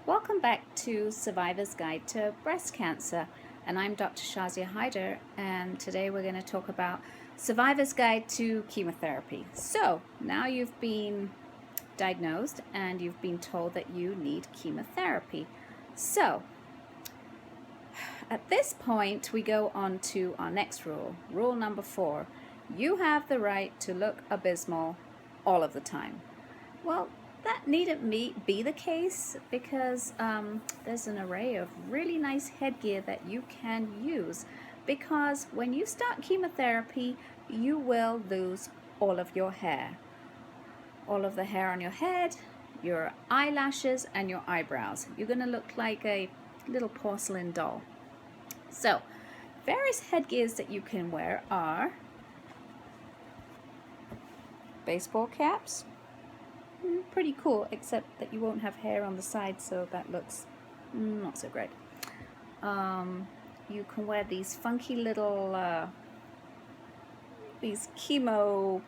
Welcome back to Survivor's Guide to Breast Cancer, and I'm Dr. Shazia Hyder, and today we're going to talk about Survivor's Guide to Chemotherapy. So, now you've been diagnosed and you've been told that you need chemotherapy. So, at this point, we go on to our next rule. Rule number 4. You have the right to look abysmal all of the time. Well, that needn't be the case because there's an array of really nice headgear that you can use, because when you start chemotherapy, you will lose all of your hair. All of the hair on your head, your eyelashes, and your eyebrows. You're going to look like a little porcelain doll. So, various headgears that you can wear are baseball caps. Pretty cool, except that you won't have hair on the side, so that looks not so great. You can wear these funky little these chemo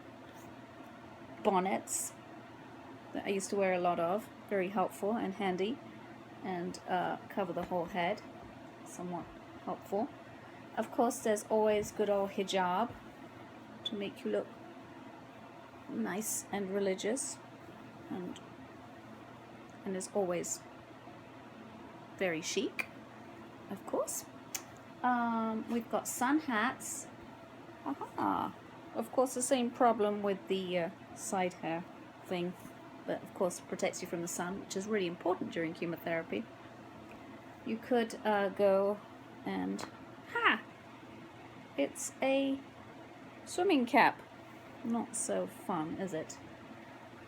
bonnets that I used to wear a lot of. Very helpful and handy, and cover the whole head. Somewhat helpful. Of course, there's always good old hijab to make you look nice and religious. And is always very chic, of course. We've got sun hats. Of course, the same problem with the side hair thing, but of course protects you from the sun, which is really important during chemotherapy. You could go and it's a swimming cap. Not so fun, is it?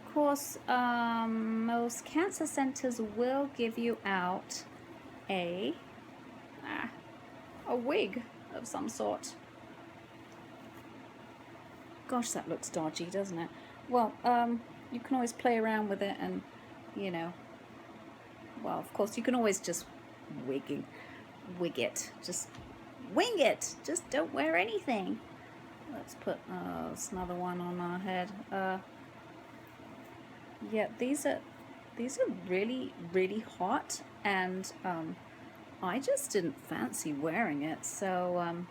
Of course, most cancer centers will give you out a wig of some sort. Gosh, that looks dodgy, doesn't it? Well, you can always play around with it, and well, of course, you can always just wig it, just wing it, just don't wear anything. Let's put another one on our head. Yeah, these are really, really hot, and I just didn't fancy wearing it, so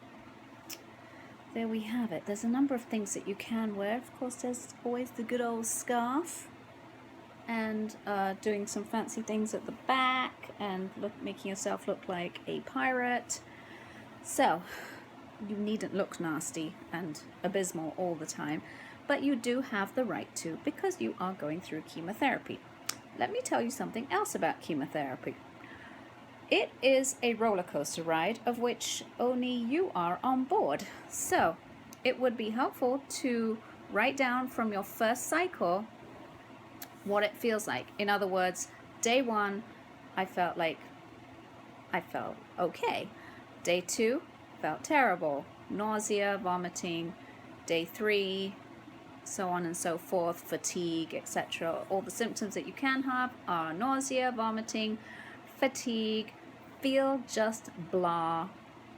there we have it. There's a number of things that you can wear. Of course, there's always the good old scarf, and doing some fancy things at the back, and making yourself look like a pirate. So you needn't look nasty and abysmal all the time, but you do have the right to, because you are going through chemotherapy. Let me tell you something else about chemotherapy. It is a roller coaster ride of which only you are on board. So it would be helpful to write down from your first cycle what it feels like. In other words, day 1, I felt okay. Day 2, felt terrible, nausea, vomiting. Day 3, so on and so forth, fatigue, etc. All the symptoms that you can have are nausea, vomiting, fatigue, feel just blah,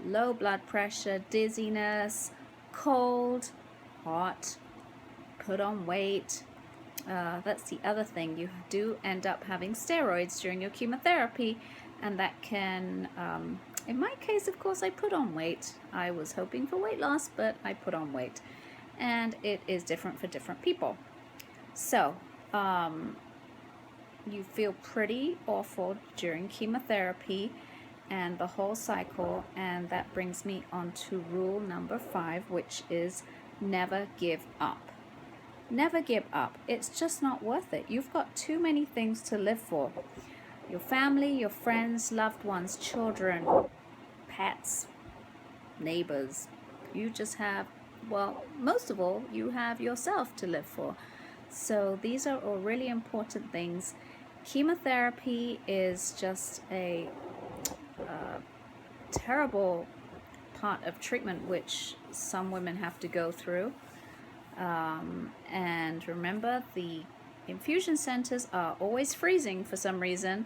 low blood pressure, dizziness, cold, hot, put on weight. That's the other thing. You do end up having steroids during your chemotherapy, and that can, in my case, of course, I put on weight. I was hoping for weight loss, but I put on weight. And it is different for different people. So, you feel pretty awful during chemotherapy and the whole cycle, and that brings me on to rule number 5, which is never give up. Never give up. It's just not worth it. You've got too many things to live for. Your family, your friends, loved ones, children, pets, neighbors. You just have, well, most of all, you have yourself to live for. So these are all really important things. Chemotherapy is just a terrible part of treatment which some women have to go through. And remember, the infusion centers are always freezing for some reason,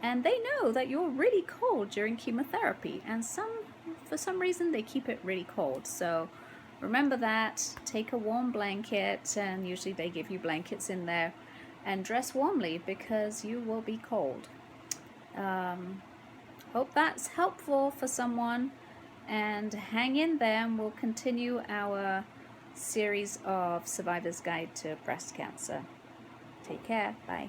and they know that you're really cold during chemotherapy, and for some reason they keep it really cold. So remember that. Take a warm blanket, and usually they give you blankets in there, and dress warmly because you will be cold. Hope that's helpful for someone, and hang in there, and we'll continue our series of Survivor's Guide to Breast Cancer. Take care. Bye.